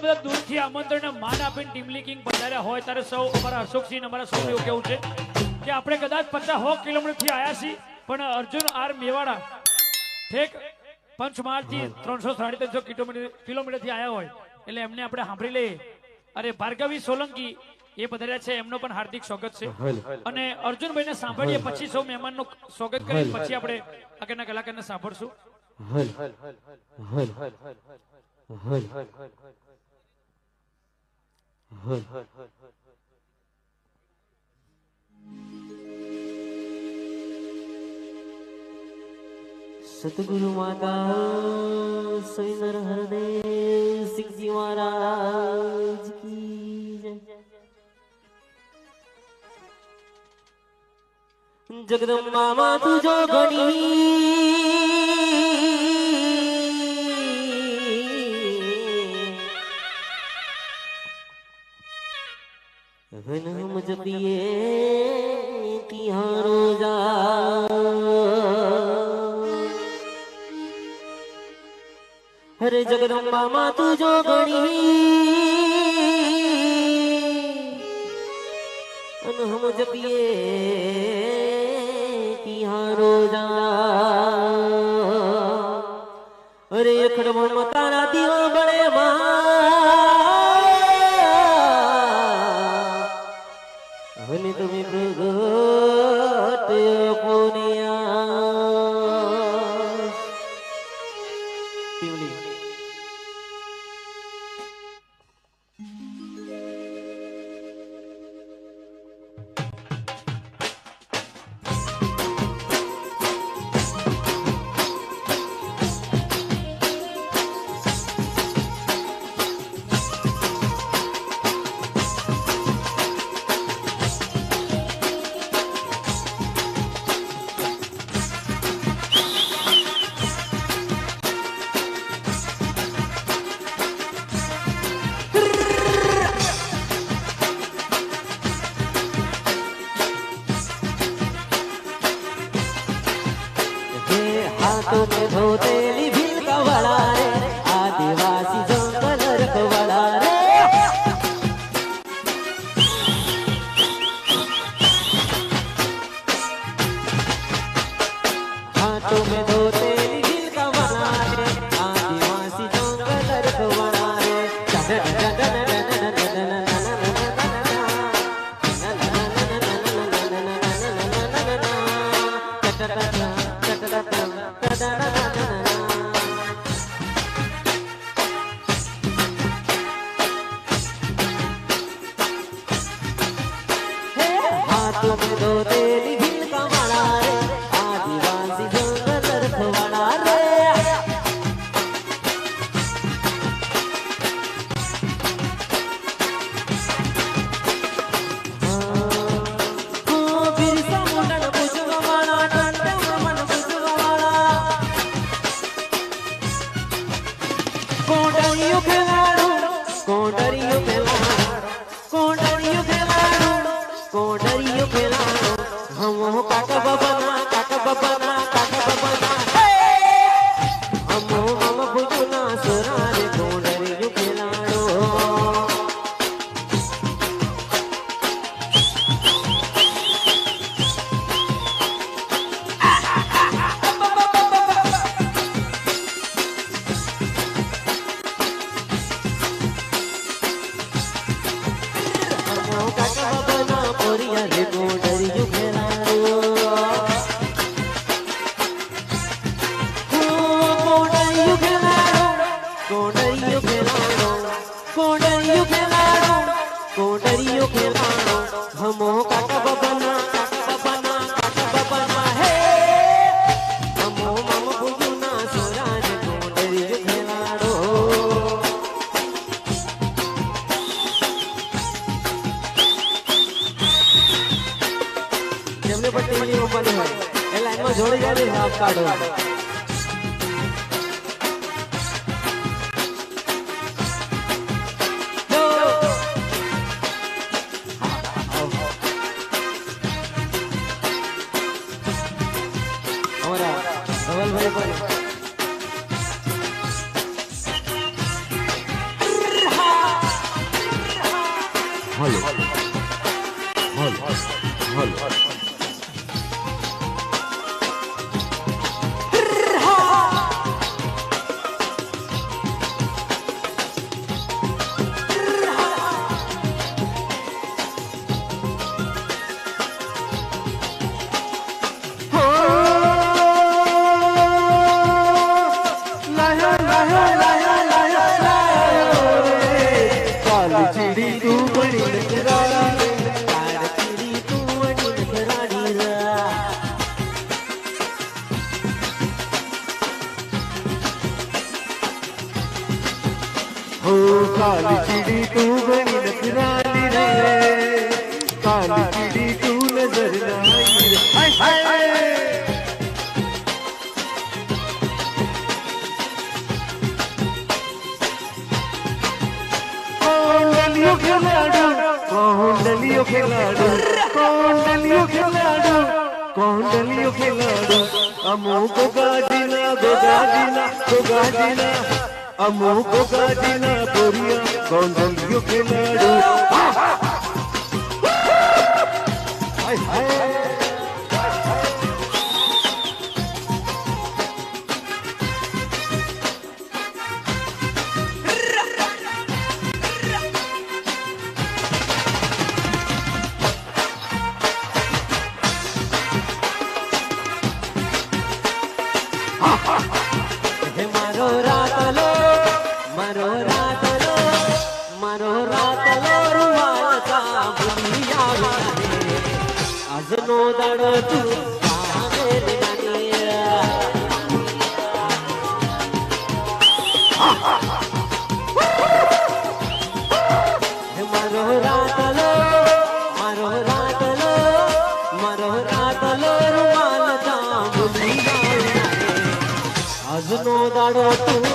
બધા દૂરથી આમંત્રણને માન આપીને ટીમલી કિંગ પધાર્યા હોય ત્યારે સૌ અમારા અશોકસિંહ અમારા સૌ એવું કેવું છે કે આપણે કદાચ 50 કિલોમીટરથી આવ્યા છીએ પણ અર્જુન આર મેવાડા ઠેક પંચમહાલથી 300-350 કિલોમીટરથી આવ્યા હોય એટલે એમને આપણે સાંભળી લઈએ. અરે ભાર્ગવી સોલંકી એ પધાર્યા છે, એમનો પણ હાર્દિક સ્વાગત છે. અને અર્જુનભાઈને સાંભળીએ પછી સૌ મહેમાનનું સ્વાગત કરી પછી આપણે આગળના કલાકારને સાંભળશું. सतगुरु माता सैनर हरदेव सिंह जी महाराज की जय। जगदम्बा मां तुझो घनी हम जपिए तिहारो जा हरे जगदम्बा मां तुझो गणी अन हम जपिए तिहारो जा अरे अखड़वण में तारा दियो बड़े मां तुम्हें प्रगट पुनिया टिमली हाथों में धोतेली भील का बड़ा रे आदिवासी जंगल रखवाड़ा रे हाथों में धोतेली भील का बड़ा रे आदिवासी जंगल रखवाड़ा रे हाथों में दो तेली भील का माला रे आदिवासी जंगल रखवाड़ा रे बिरसा मुंडन पुष्पा माला डंडा मन पुष्पा माला कोंडरियो खेलाड़ू कोंडरियो खेलाड़ू कोंडरियो खेलाड़ू कोंडरियो खेलाड़ू हम काका बबना हम मम भुजना सरारे कोंडरियो खेलाड़ू कोंडरियो खेलाड़ो हमो काका बबना हे हमो मम बुजुना सुराज कोंडरियो खेलाड़ो જેમને પટ્ટીની ઉપર હોય એ લાઈનમાં જોડી જાય હાફ કાઢો ધવલભાઈ પણ હાલો હાલો હાલો काली चिड़ी तू बड़ी नखराली रे काली चिड़ी तू नजर न आई रे हाय हाय डलियो खिलाड़ू कौन डलियो खिलाड़ू कौन डलियो खिलाड़ू कौन डलियो खिलाड़ू अमो गोगाजिना गोगाजिना गोगाजिना अमो गोगाजिना बोरिया कौन डलियो खिलाड़ू हाय हाय नो दाड़ो तू मेरे नानिया मरो रातलो रुमाल ता बुलिया आज नो दाड़ो तू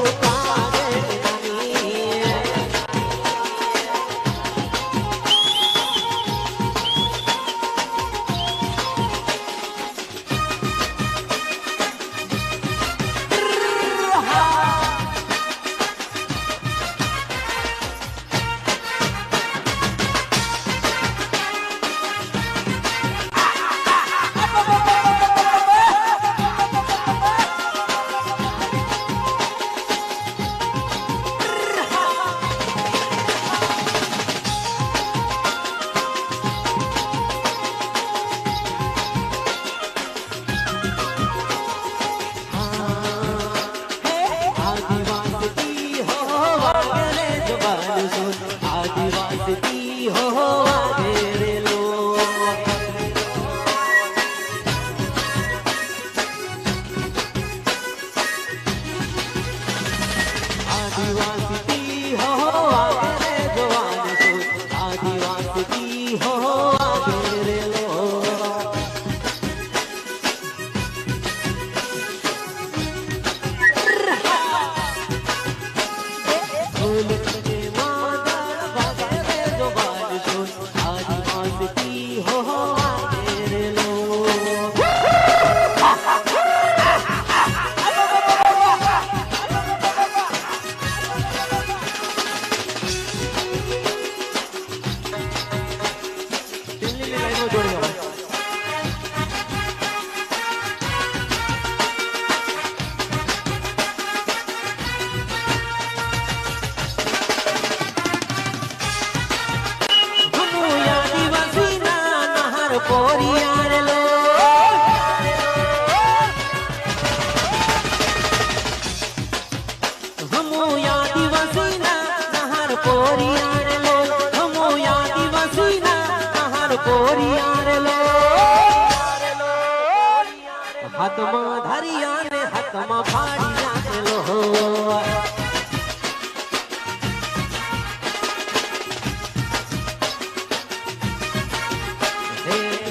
हाथमा धरिया ने हाथमा फाड़िया ने लो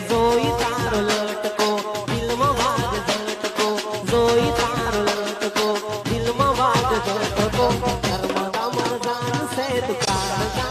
जोई तारो लटको दिल में वाग झटको जोई तारो लटको दिल में वाग झटको धर्म का मर्दान से दुकान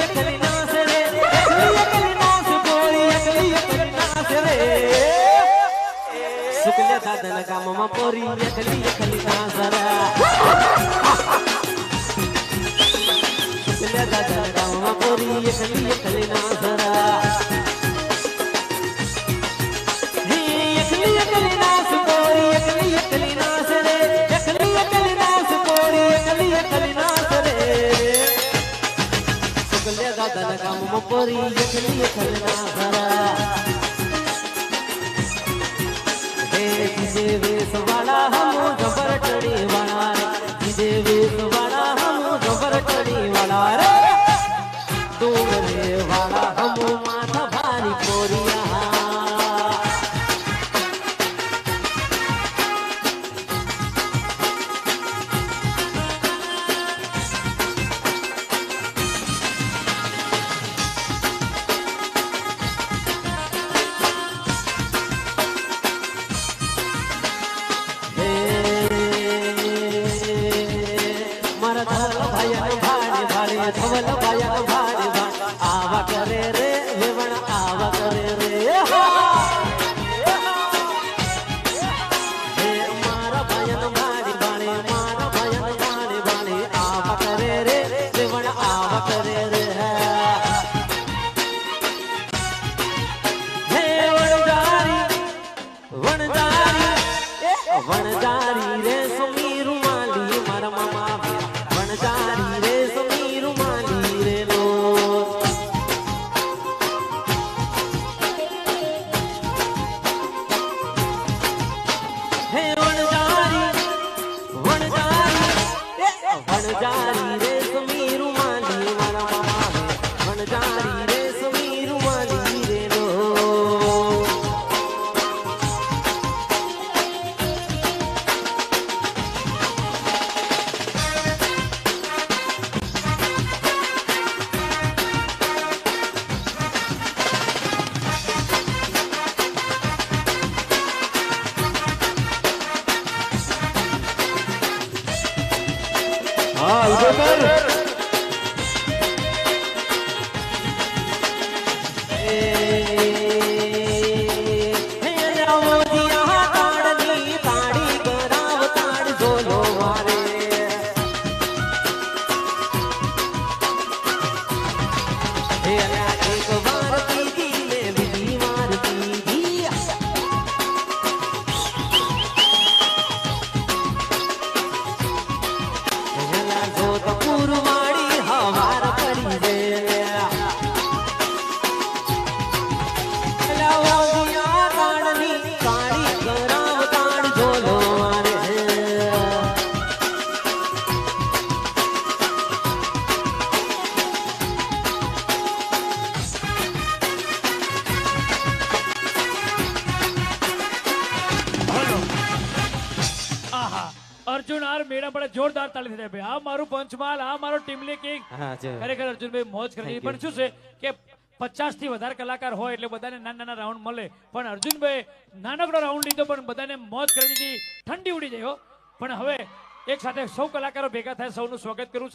એકલી નાસ રે એકલી નાસ ગોરી એકલી નાસ રે શુક્લ દાદાના ગામમાં પોરી એકલી નાસ રે શુક્લ દાદાના ગામમાં પોરી એકલી નાસ રે એકલી નાસ ગોરી એકલી નાસ રે એકલી નાસ ગોરી એકલી નાસ રે શુક્લ દાદાના ગામમાં પોરી એકલી નાસ રે જીજે વેસ વાળા હમો જબર ટડી વાળા રે જીજે વેસ વાળા હમો જબર ટડી વાળા રે ડુંગરે વાળા હમો માથા ભારી પોરિયા ધવલ ભાયા ભાડે ભાડ આવા કરે રે વેવણ આવા કરે રે હે મારા ભાયન ભાડે ભાડે મારા ભાયન ભાડે ભાડે આવા કરે રે વેવણ આવા કરે રે હે વણજારી રે સુમીરુ માલી મારા મામા વણજારી રે સુમીરુ માલી રે લો હે વણજારી રે સુમીરુ માલી મારા મામા વણજારી રે સુમીરુ માલી રે લો હા ઉભો કર પુરવાડી હવાર કરી દે લાવોયા તાણની કાળી ગરાવ તાણ જોલો મારે આહા અર્જુન આર મેળા પડે જોરદાર તાળી થઈ ભાઈ આ મારું પંચમાલ આ મારો ટીમલી કિંગ હા છે ખરેખર અર્જુનભાઈ મોજ કરી પણ શું છે કે 50 થી વધારે કલાકાર હોય એટલે બધાને નાના રાઉન્ડ મળે પણ અર્જુનભાઈ નાનકડો રાઉન્ડ લીધો પણ બધાને મોજ કરી દીધી ઠંડી ઉડી જાય હો પણ હવે એક સાથે સૌ કલાકારો ભેગા થાય સૌનું સ્વાગત કરું છે